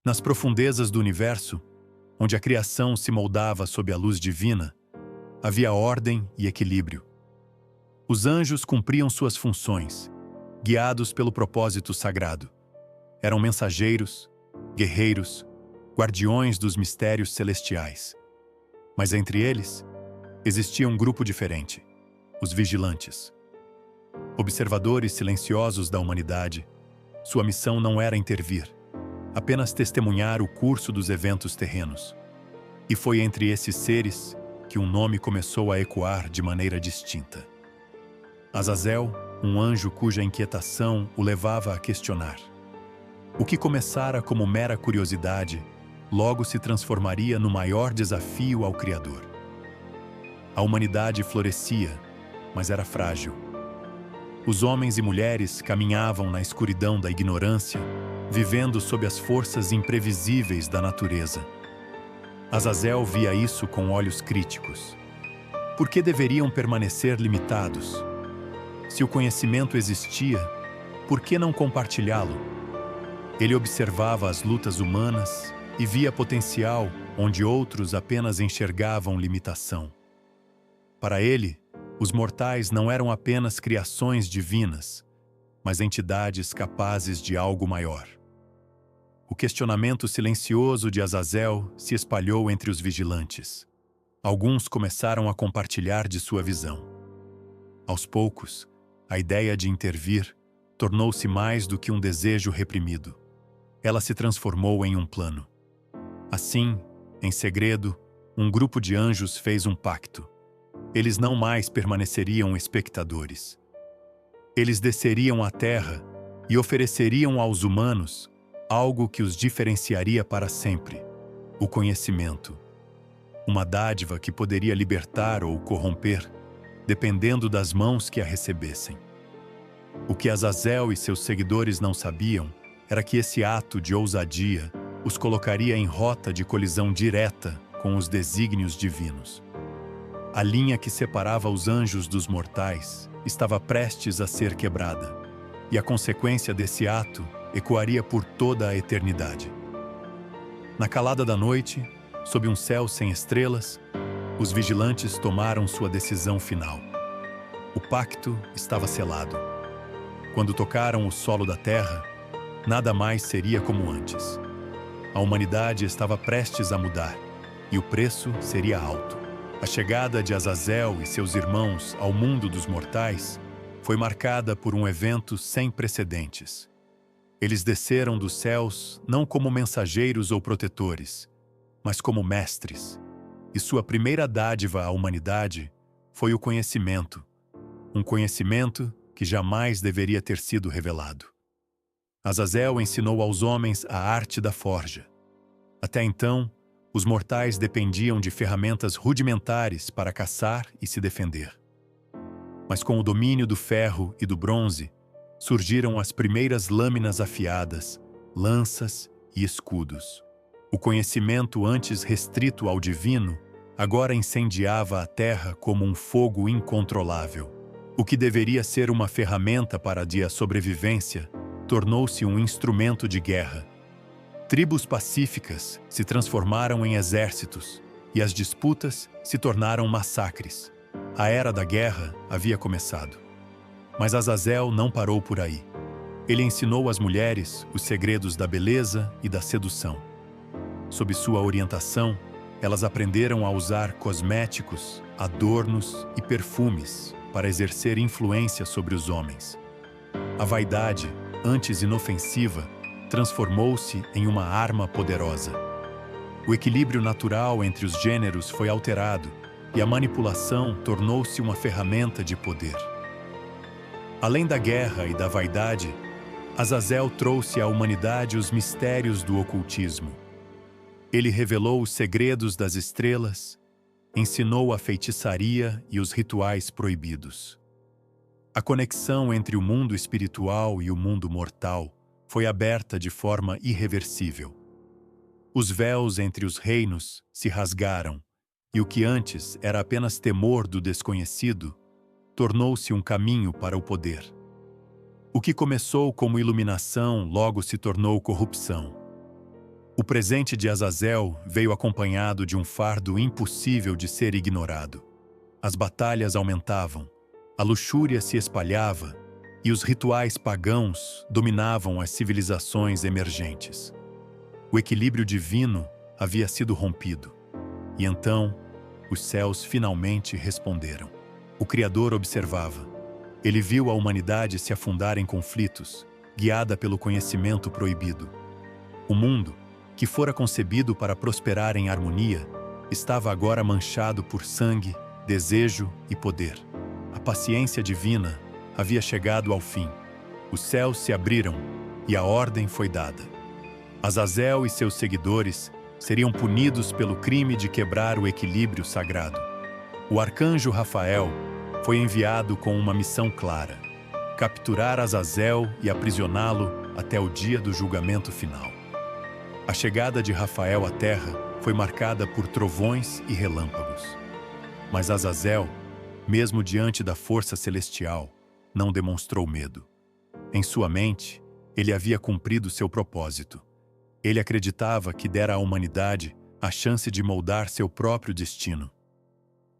Nas profundezas do universo, onde a criação se moldava sob a luz divina, havia ordem e equilíbrio. Os anjos cumpriam suas funções, guiados pelo propósito sagrado. Eram mensageiros, guerreiros, guardiões dos mistérios celestiais. Mas entre eles, existia um grupo diferente, os vigilantes. Observadores silenciosos da humanidade, sua missão não era intervir, apenas testemunhar o curso dos eventos terrenos. E foi entre esses seres que um nome começou a ecoar de maneira distinta. Azazel, um anjo cuja inquietação o levava a questionar. O que começara como mera curiosidade, logo se transformaria no maior desafio ao Criador. A humanidade florescia, mas era frágil. Os homens e mulheres caminhavam na escuridão da ignorância, vivendo sob as forças imprevisíveis da natureza. Azazel via isso com olhos críticos. Por que deveriam permanecer limitados? Se o conhecimento existia, por que não compartilhá-lo? Ele observava as lutas humanas e via potencial onde outros apenas enxergavam limitação. Para ele, os mortais não eram apenas criações divinas, mas entidades capazes de algo maior. O questionamento silencioso de Azazel se espalhou entre os vigilantes. Alguns começaram a compartilhar de sua visão. Aos poucos, a ideia de intervir tornou-se mais do que um desejo reprimido. Ela se transformou em um plano. Assim, em segredo, um grupo de anjos fez um pacto. Eles não mais permaneceriam espectadores. Eles desceriam à terra e ofereceriam aos humanos algo que os diferenciaria para sempre: o conhecimento. Uma dádiva que poderia libertar ou corromper, dependendo das mãos que a recebessem. O que Azazel e seus seguidores não sabiam era que esse ato de ousadia os colocaria em rota de colisão direta com os desígnios divinos. A linha que separava os anjos dos mortais estava prestes a ser quebrada, e a consequência desse ato ecoaria por toda a eternidade. Na calada da noite, sob um céu sem estrelas, os vigilantes tomaram sua decisão final. O pacto estava selado. Quando tocaram o solo da terra, nada mais seria como antes. A humanidade estava prestes a mudar, e o preço seria alto. A chegada de Azazel e seus irmãos ao mundo dos mortais foi marcada por um evento sem precedentes. Eles desceram dos céus não como mensageiros ou protetores, mas como mestres, e sua primeira dádiva à humanidade foi o conhecimento, um conhecimento que jamais deveria ter sido revelado. Azazel ensinou aos homens a arte da forja. Até então, os mortais dependiam de ferramentas rudimentares para caçar e se defender. Mas com o domínio do ferro e do bronze, surgiram as primeiras lâminas afiadas, lanças e escudos. O conhecimento antes restrito ao divino, agora incendiava a terra como um fogo incontrolável. O que deveria ser uma ferramenta para a sobrevivência, tornou-se um instrumento de guerra. Tribos pacíficas se transformaram em exércitos, e as disputas se tornaram massacres. A era da guerra havia começado. Mas Azazel não parou por aí. Ele ensinou às mulheres os segredos da beleza e da sedução. Sob sua orientação, elas aprenderam a usar cosméticos, adornos e perfumes para exercer influência sobre os homens. A vaidade, antes inofensiva, transformou-se em uma arma poderosa. O equilíbrio natural entre os gêneros foi alterado e a manipulação tornou-se uma ferramenta de poder. Além da guerra e da vaidade, Azazel trouxe à humanidade os mistérios do ocultismo. Ele revelou os segredos das estrelas, ensinou a feitiçaria e os rituais proibidos. A conexão entre o mundo espiritual e o mundo mortal foi aberta de forma irreversível. Os véus entre os reinos se rasgaram, e o que antes era apenas temor do desconhecido, tornou-se um caminho para o poder. O que começou como iluminação logo se tornou corrupção. O presente de Azazel veio acompanhado de um fardo impossível de ser ignorado. As batalhas aumentavam, a luxúria se espalhava e os rituais pagãos dominavam as civilizações emergentes. O equilíbrio divino havia sido rompido. E então, os céus finalmente responderam. O Criador observava. Ele viu a humanidade se afundar em conflitos, guiada pelo conhecimento proibido. O mundo, que fora concebido para prosperar em harmonia, estava agora manchado por sangue, desejo e poder. A paciência divina havia chegado ao fim. Os céus se abriram e a ordem foi dada. Azazel e seus seguidores seriam punidos pelo crime de quebrar o equilíbrio sagrado. O arcanjo Rafael foi enviado com uma missão clara: capturar Azazel e aprisioná-lo até o dia do julgamento final. A chegada de Rafael à Terra foi marcada por trovões e relâmpagos. Mas Azazel, mesmo diante da força celestial, não demonstrou medo. Em sua mente, ele havia cumprido seu propósito. Ele acreditava que dera à humanidade a chance de moldar seu próprio destino.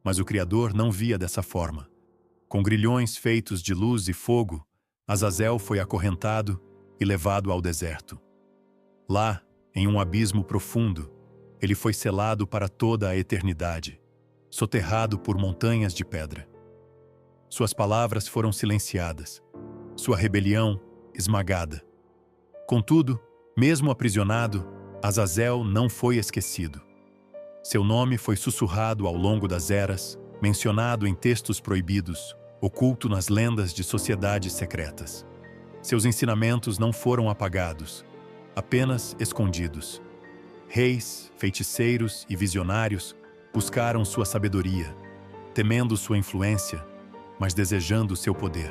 Mas o Criador não via dessa forma. Com grilhões feitos de luz e fogo, Azazel foi acorrentado e levado ao deserto. Lá, em um abismo profundo, ele foi selado para toda a eternidade, soterrado por montanhas de pedra. Suas palavras foram silenciadas, sua rebelião esmagada. Contudo, mesmo aprisionado, Azazel não foi esquecido. Seu nome foi sussurrado ao longo das eras, mencionado em textos proibidos, oculto nas lendas de sociedades secretas. Seus ensinamentos não foram apagados, apenas escondidos. Reis, feiticeiros e visionários buscaram sua sabedoria, temendo sua influência, mas desejando seu poder.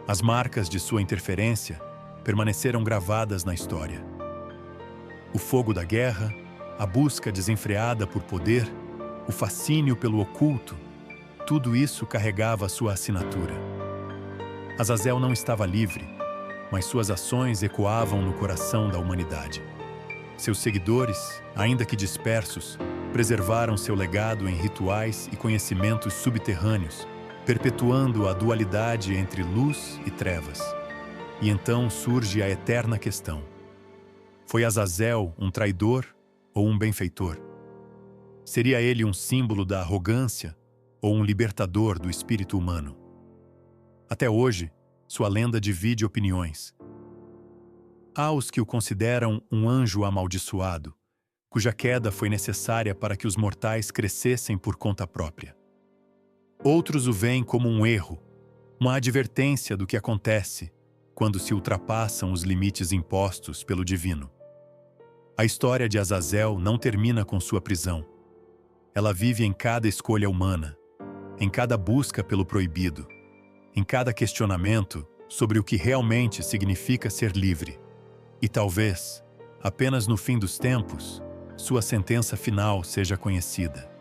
As marcas de sua interferência permaneceram gravadas na história. O fogo da guerra, a busca desenfreada por poder, o fascínio pelo oculto, tudo isso carregava sua assinatura. Azazel não estava livre, mas suas ações ecoavam no coração da humanidade. Seus seguidores, ainda que dispersos, preservaram seu legado em rituais e conhecimentos subterrâneos, perpetuando a dualidade entre luz e trevas. E então surge a eterna questão: foi Azazel um traidor ou um benfeitor? Seria ele um símbolo da arrogância ou um libertador do espírito humano? Até hoje, sua lenda divide opiniões. Há os que o consideram um anjo amaldiçoado, cuja queda foi necessária para que os mortais crescessem por conta própria. Outros o veem como um erro, uma advertência do que acontece quando se ultrapassam os limites impostos pelo divino. A história de Azazel não termina com sua prisão. Ela vive em cada escolha humana, em cada busca pelo proibido, em cada questionamento sobre o que realmente significa ser livre. E talvez, apenas no fim dos tempos, sua sentença final seja conhecida.